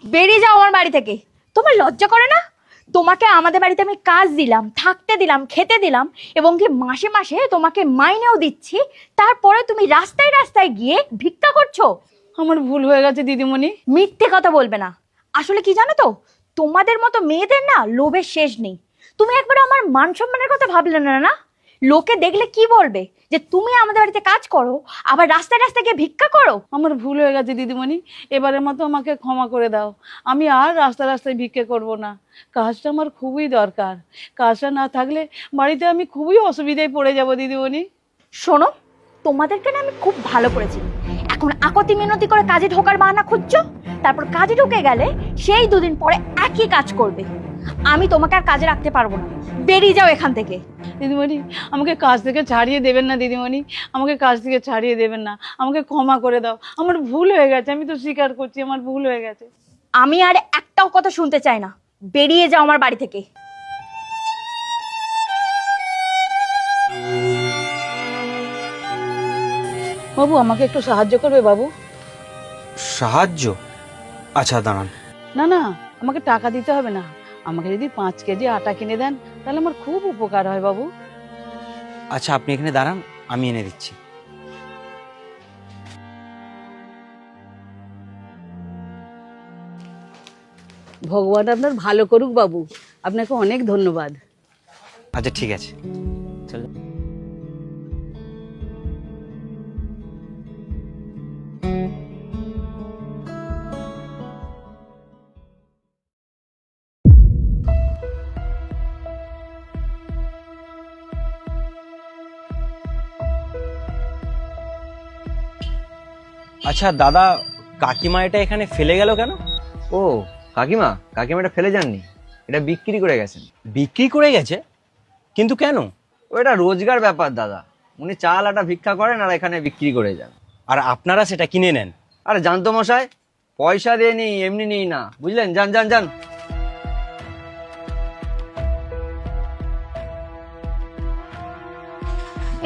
বেরিয়ে যাও আমার বাড়ি থেকে। তোমার লজ্জা করে না? তোমাকে আমাদের বাড়িতে আমি কাজ দিলাম, থাকতে দিলাম, খেতে দিলাম, এবং কি মাসে মাসে তোমাকে মাইনেও দিচ্ছি, তারপরে তুমি রাস্তায় রাস্তায় গিয়ে ভিক্ষা করছো। আমার ভুল হয়ে গেছে দিদিমণি। মিথ্যে কথা বলবে না। আসলে কি জানো তো, তোমাদের মতো মেয়েদের না লোভের শেষ নেই। তুমি একবার আমার মান সম্মানের কথা ভাবলে না? না, লোকে দেখলে কি বলবে যে তুমি আমাদের বাড়িতে কাজ করো আবার রাস্তায় রাস্তায় গিয়ে ভিক্ষা করো। আমার ভুল হয়ে গেছে দিদিমণি, এবারের মতো আমাকে ক্ষমা করে দাও। আমি আর রাস্তায় রাস্তায় ভিক্ষে করব না। কাজটা আমার খুবই দরকার। কাজটা না থাকলে বাড়িতে আমি খুবই অসুবিধায় পড়ে যাব দিদিমণি। শোনো, তোমাদেরকে না আমি খুব ভালো করেছি। এখন আকতি মিনতি করে কাজে ঢোকার বাহানা খুঁজছো, তারপর কাজে ঢুকে গেলে সেই দুদিন পরে একই কাজ করবে। আমি তোমাকে আর কাজে রাখতে পারবো না, বেরিয়ে যাও এখান থেকে। দিদিমণি, আমাকে কাজ থেকে ছাড়িয়ে দেবেন না দিদিমণি, আমাকে কাজ থেকে ছাড়িয়ে দেবেন না, আমাকে ক্ষমা করে দাও। আমার ভুল হয়ে গেছে, আমি তো স্বীকার করছি আমার ভুল হয়ে গেছে। আমি আর একটাও কথা শুনতে চাই না, বেরিয়ে যাও আমার বাড়ি থেকে। বাবু, আমাকে একটু সাহায্য করবে বাবু? সাহায্য? আচ্ছা দাঁড়ান। না না, আমাকে টাকা দিতে হবে না। আমাকে যদি 5 কেজি আটা কিনে দেন তাহলে আমার খুব উপকার হয় বাবু। আচ্ছা আপনি এখানে দাঁড়ান, আমি এনে দিচ্ছি। ভগবান আপনার ভালো করুক বাবু, আপনাকে অনেক ধন্যবাদ। আচ্ছা ঠিক আছে, চলো। আচ্ছা দাদা, কাকিমা এটা এখানে ফেলে গেল কেন? ও কাকিমা, কাকিমা এটা ফেলে যাননি, এটা বিক্রি করে গেছেন। বিক্রি করে গেছে? কিন্তু কেন? ও এটা রোজগার ব্যাপার দাদা, উনি চাল আটা ভিক্ষা করেন আর এখানে বিক্রি করে যান। আর আপনারা সেটা কিনে নেন? আরে জানতো মশাই, পয়সা দিয়ে নি, এমনি নিই না, বুঝলেন? যান যান যান।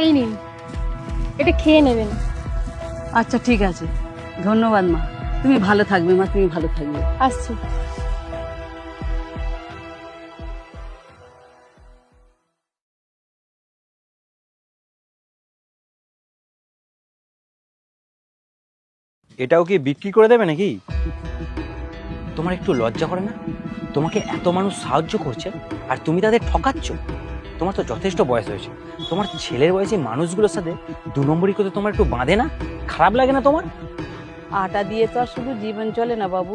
এই নিন, এটা খেয়ে নেবেন। আচ্ছা ঠিক আছে, ধন্যবাদ মা। তুমি ভালো থাকবে মা, তুমি ভালো থাকবে। আসছি। এটাও কি বিক্রি করে দেবে নাকি? তোমার একটু লজ্জা করে না? তোমাকে এত মানুষ সাহায্য করছে আর তুমি তাদের ঠকাচ্ছ। তোমার তো যথেষ্ট বয়স হয়েছে, তোমার ছেলের বয়সী মানুষগুলোর সাথে 2 নম্বরই করতে তোমার একটু বাঁধে না? খারাপ লাগে না তোমার? আটা দিয়ে তো আর শুধু জীবন চলে না বাবু,